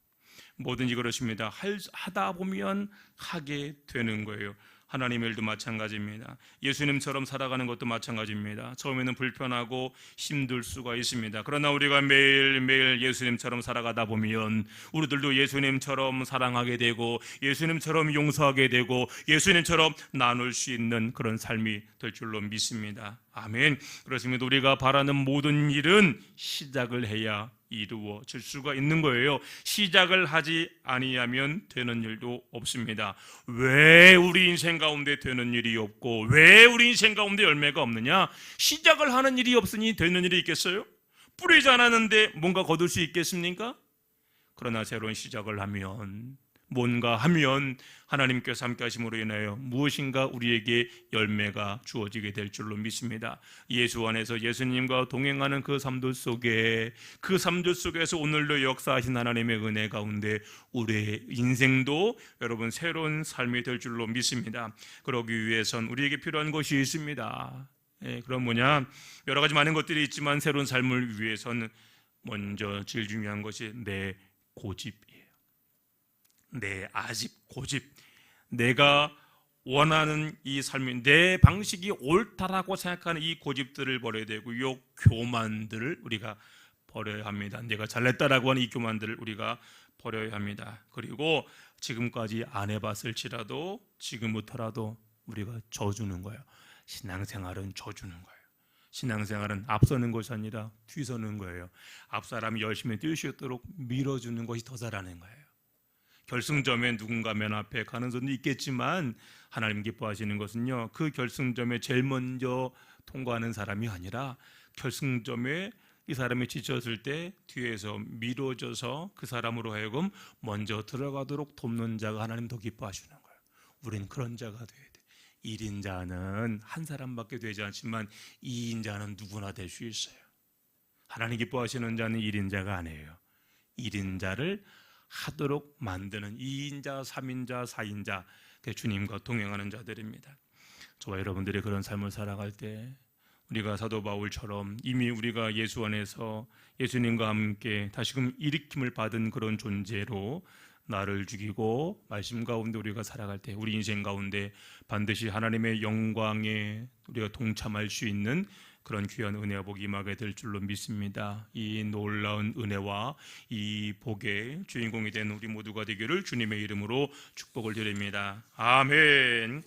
뭐든지 그렇습니다. 하다 보면 하게 되는 거예요. 하나님의 일도 마찬가지입니다. 예수님처럼 살아가는 것도 마찬가지입니다. 처음에는 불편하고 힘들 수가 있습니다. 그러나 우리가 매일매일 예수님처럼 살아가다 보면 우리들도 예수님처럼 사랑하게 되고 예수님처럼 용서하게 되고 예수님처럼 나눌 수 있는 그런 삶이 될 줄로 믿습니다. 아멘. 그렇습니다. 우리가 바라는 모든 일은 시작을 해야 이루어질 수가 있는 거예요. 시작을 하지 아니하면 되는 일도 없습니다. 왜 우리 인생 가운데 되는 일이 없고 왜 우리 인생 가운데 열매가 없느냐? 시작을 하는 일이 없으니 되는 일이 있겠어요? 뿌리지 않았는데 뭔가 거둘 수 있겠습니까? 그러나 새로운 시작을 하면, 뭔가 하면 하나님께서 함께 하심으로 인하여 무엇인가 우리에게 열매가 주어지게 될 줄로 믿습니다. 예수 안에서 예수님과 동행하는 그 삶들 속에서 오늘도 역사하신 하나님의 은혜 가운데 우리의 인생도 여러분 새로운 삶이 될 줄로 믿습니다. 그러기 위해선 우리에게 필요한 것이 있습니다. 그럼 뭐냐? 여러 가지 많은 것들이 있지만 새로운 삶을 위해서는 먼저 제일 중요한 것이 내 고집이에요. 내 아집, 고집. 내가 원하는 이 삶이, 내 방식이 옳다라고 생각하는 이 고집들을 버려야 되고, 이 교만들을 우리가 버려야 합니다. 내가 잘냈다라고 하는 이 교만들을 우리가 버려야 합니다. 그리고 지금까지 안 해봤을지라도 지금부터라도 우리가 져주는 거예요. 신앙생활은 져주는 거예요. 신앙생활은 앞서는 것이 아니라 뒤서는 거예요. 앞사람이 열심히 뛸 수 있도록 밀어주는 것이 더 잘하는 거예요. 결승점에 누군가 맨 앞에 가는 선도 있겠지만 하나님 기뻐하시는 것은요, 그 결승점에 제일 먼저 통과하는 사람이 아니라 결승점에 이 사람이 지쳤을 때 뒤에서 밀어줘서 그 사람으로 하여금 먼저 들어가도록 돕는 자가 하나님 더 기뻐하시는 거예요. 우리는 그런 자가 돼야 돼. 1인자는 한 사람밖에 되지 않지만 2인자는 누구나 될 수 있어요. 하나님 기뻐하시는 자는 1인자가 아니에요. 1인자를 하도록 만드는 2인자, 3인자, 4인자 주님과 동행하는 자들입니다. 저와 여러분들이 그런 삶을 살아갈 때 우리가 사도 바울처럼 이미 우리가 예수 안에서 예수님과 함께 다시금 일으킴을 받은 그런 존재로 나를 죽이고 말씀 가운데 우리가 살아갈 때 우리 인생 가운데 반드시 하나님의 영광에 우리가 동참할 수 있는 그런 귀한 은혜와 복이 임하게 될 줄로 믿습니다. 이 놀라운 은혜와 이 복의 주인공이 된 우리 모두가 되기를 주님의 이름으로 축복을 드립니다. 아멘.